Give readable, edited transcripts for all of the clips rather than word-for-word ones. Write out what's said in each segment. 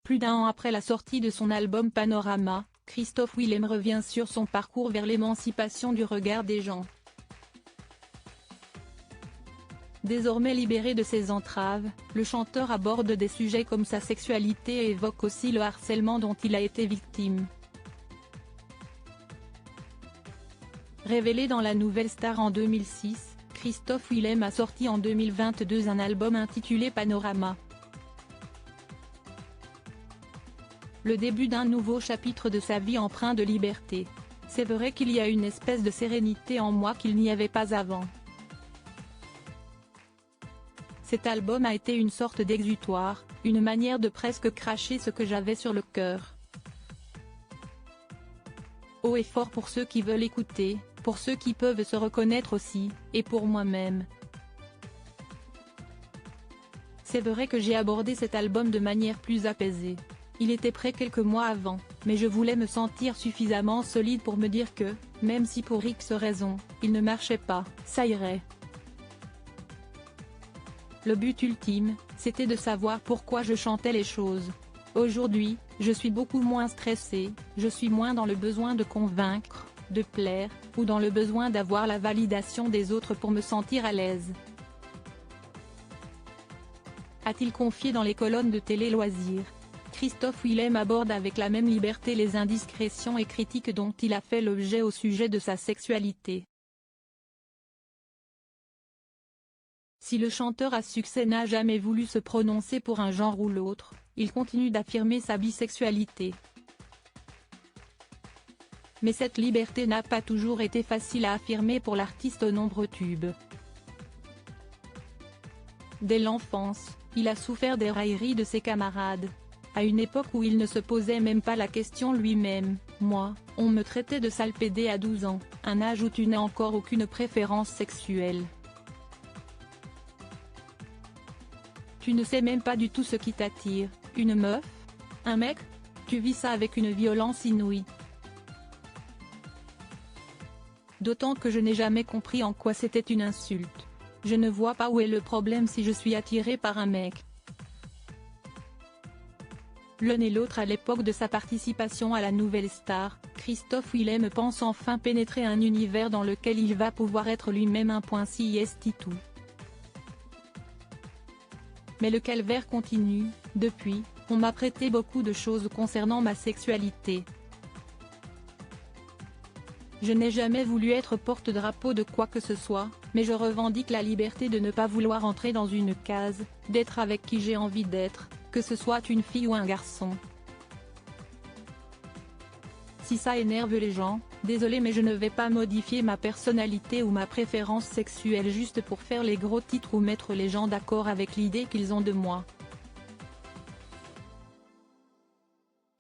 Plus d'un an après la sortie de son album Panorama, Christophe Willem revient sur son parcours vers l'émancipation du regard des gens. Désormais libéré de ses entraves, le chanteur aborde des sujets comme sa sexualité et évoque aussi le harcèlement dont il a été victime. Révélé dans La Nouvelle Star en 2006, Christophe Willem a sorti en 2022 un album intitulé Panorama. Le début d'un nouveau chapitre de sa vie empreint de liberté. C'est vrai qu'il y a une espèce de sérénité en moi qu'il n'y avait pas avant. Cet album a été une sorte d'exutoire, une manière de presque cracher ce que j'avais sur le cœur. Haut et fort pour ceux qui veulent écouter, pour ceux qui peuvent se reconnaître aussi, et pour moi-même. C'est vrai que j'ai abordé cet album de manière plus apaisée. Il était prêt quelques mois avant, mais je voulais me sentir suffisamment solide pour me dire que, même si pour X raisons, il ne marchait pas, ça irait. Le but ultime, c'était de savoir pourquoi je chantais les choses. Aujourd'hui, je suis beaucoup moins stressée, je suis moins dans le besoin de convaincre, de plaire, ou dans le besoin d'avoir la validation des autres pour me sentir à l'aise. A-t-il confié dans les colonnes de Télé Loisirs. Christophe Willem aborde avec la même liberté les indiscrétions et critiques dont il a fait l'objet au sujet de sa sexualité. Si le chanteur à succès n'a jamais voulu se prononcer pour un genre ou l'autre, il continue d'affirmer sa bisexualité. Mais cette liberté n'a pas toujours été facile à affirmer pour l'artiste aux nombreux tubes. Dès l'enfance, il a souffert des railleries de ses camarades. À une époque où il ne se posait même pas la question lui-même, moi, on me traitait de sale pédé à 12 ans, un âge où tu n'as encore aucune préférence sexuelle. Tu ne sais même pas du tout ce qui t'attire, une meuf? Un mec? Tu vis ça avec une violence inouïe. D'autant que je n'ai jamais compris en quoi c'était une insulte. Je ne vois pas où est le problème si je suis attiré par un mec. L'un et l'autre à l'époque de sa participation à La Nouvelle Star, Christophe Willem pense enfin pénétrer un univers dans lequel il va pouvoir être lui-même un point tout. Mais le calvaire continue. Depuis, on m'a prêté beaucoup de choses concernant ma sexualité. Je n'ai jamais voulu être porte-drapeau de quoi que ce soit, mais je revendique la liberté de ne pas vouloir entrer dans une case, d'être avec qui j'ai envie d'être, que ce soit une fille ou un garçon. Si ça énerve les gens, désolé mais je ne vais pas modifier ma personnalité ou ma préférence sexuelle juste pour faire les gros titres ou mettre les gens d'accord avec l'idée qu'ils ont de moi.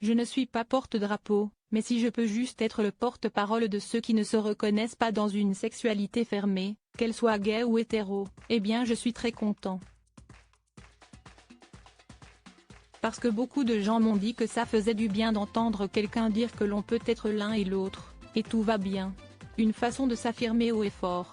Je ne suis pas porte-drapeau, mais si je peux juste être le porte-parole de ceux qui ne se reconnaissent pas dans une sexualité fermée, qu'elle soit gay ou hétéro, eh bien je suis très content. Parce que beaucoup de gens m'ont dit que ça faisait du bien d'entendre quelqu'un dire que l'on peut être l'un et l'autre, et tout va bien. Une façon de s'affirmer haut et fort.